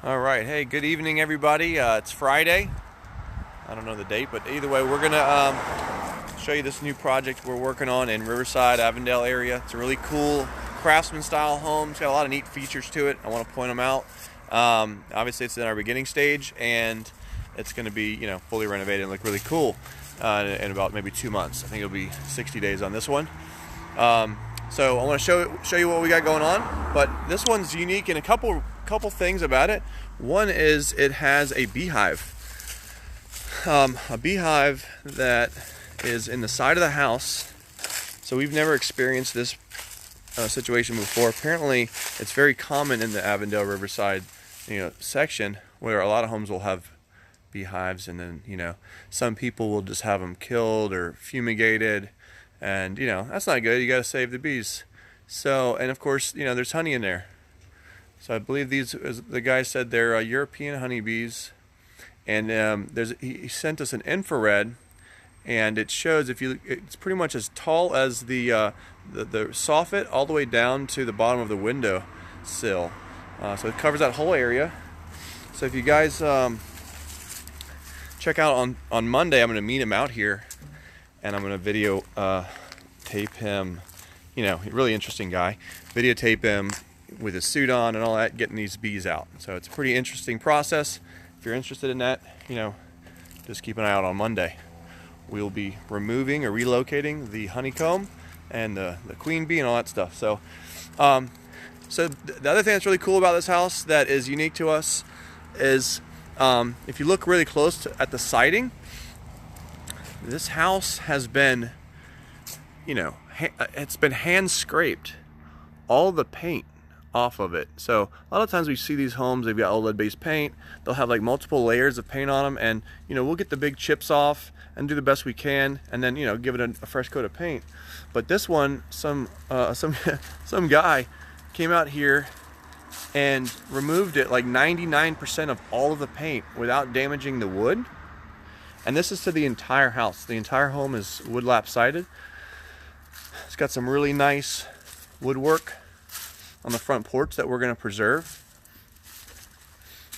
All right, hey, good evening, everybody. It's Friday. I don't know the date, but either way, we're gonna show you this new project we're working on in Riverside, Avondale area. It's a really cool craftsman-style home. It's got a lot of neat features to it. I want to point them out. Obviously, it's in our beginning stage, and it's going to be, fully renovated and look really cool in about maybe 2 months. I think it'll be 60 days on this one. So I want to show you what we got going on. But this one's unique in a couple things about it. One is it has a beehive. A beehive that is in the side of the house. So we've never experienced this situation before. Apparently, it's very common in the Avondale Riverside, section where a lot of homes will have beehives, and then some people will just have them killed or fumigated, and that's not good. You got to save the bees. So, and of course, there's honey in there. So I believe these, as the guy said, they're European honeybees. And he sent us an infrared, and it shows it's pretty much as tall as the soffit all the way down to the bottom of the window sill. So it covers that whole area. So if you guys check out on Monday, I'm going to meet him out here, and I'm going to video tape him. Really interesting guy. Videotape him with his suit on and all that, getting these bees out. So it's a pretty interesting process. If you're interested in that, just keep an eye out on Monday. We'll be removing or relocating the honeycomb and the queen bee and all that stuff. So, so the other thing that's really cool about this house that is unique to us is if you look really close at the siding, this house has been, it's been hand scraped. All the paint off of it. So a lot of times we see these homes, they've got OLED based paint, they'll have like multiple layers of paint on them, and we'll get the big chips off and do the best we can, and then give it a fresh coat of paint. But this one, some guy came out here and removed it like 99% of all of the paint without damaging the wood. And this is to the entire house. The entire home is wood lap sided. It's got some really nice woodwork on the front porch that we're going to preserve.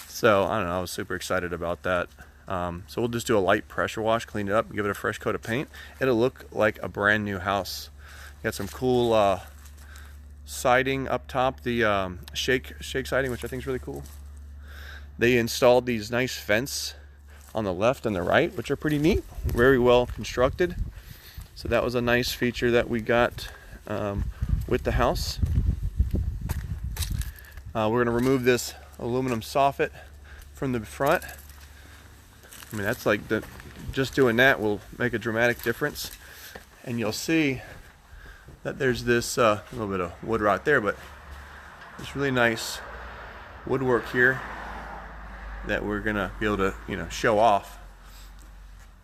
So I don't know, I was super excited about that. So we'll just do a light pressure wash, clean it up, give it a fresh coat of paint. It'll look like a brand new house. Got some cool siding up top, the shake siding, which I think is really cool. They installed these nice fence on the left and the right, which are pretty neat, very well constructed. So that was a nice feature that we got with the house. We're going to remove this aluminum soffit from the front. I mean, that's like just doing that will make a dramatic difference. And you'll see that there's this a little bit of wood rot there, but it's really nice woodwork here that we're going to be able to show off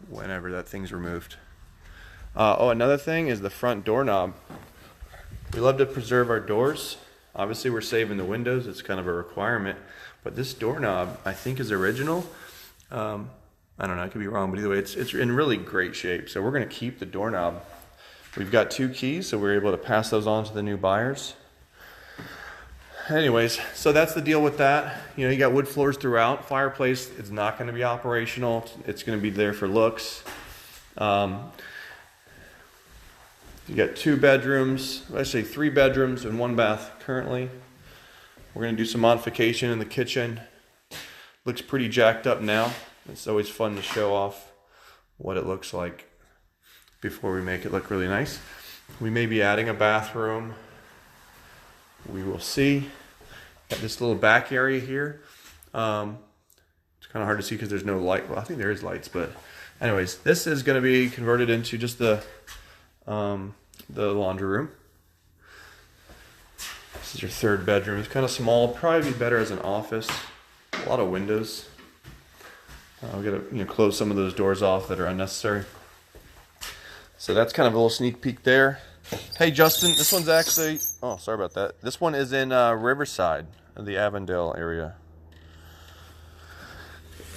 whenever that thing's removed. Another thing is the front doorknob. We love to preserve our doors. Obviously, we're saving the windows. It's kind of a requirement. But this doorknob, I think, is original. I don't know. I could be wrong. But either way, it's in really great shape. So we're going to keep the doorknob. We've got 2 keys, so we're able to pass those on to the new buyers. Anyways, so that's the deal with that. You got wood floors throughout. Fireplace is not going to be operational. It's going to be there for looks. You got 2 bedrooms, actually 3 bedrooms and 1 bath currently. We're going to do some modification in the kitchen. Looks pretty jacked up now. It's always fun to show off what it looks like before we make it look really nice. We may be adding a bathroom. We will see. Got this little back area here. It's kind of hard to see because there's no light. Well, I think there is lights, but anyways, this is going to be converted into just the laundry room. This is your 3rd bedroom. It's kind of small, probably be better as an office. A lot of windows. We got to close some of those doors off that are unnecessary. So that's kind of a little sneak peek there. Hey Justin, this one's actually, oh sorry about that. This one is in Riverside, the Avondale area.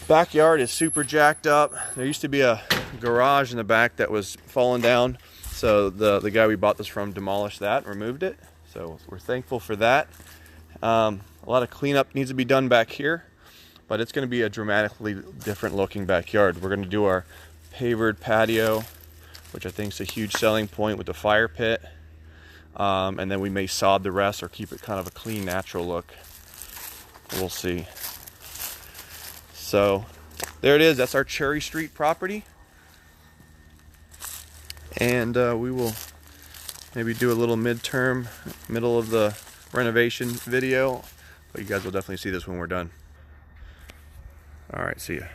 Backyard is super jacked up. There used to be a garage in the back that was falling down. So the guy we bought this from demolished that, removed it. So we're thankful for that. A lot of cleanup needs to be done back here. but it's going to be a dramatically different looking backyard. We're going to do our pavered patio, which I think is a huge selling point, with the fire pit. And then we may sod the rest or keep it kind of a clean, natural look. We'll see. So there it is. That's our Cherry Street property. And we will maybe do a little midterm, middle of the renovation video. But you guys will definitely see this when we're done. All right, see ya.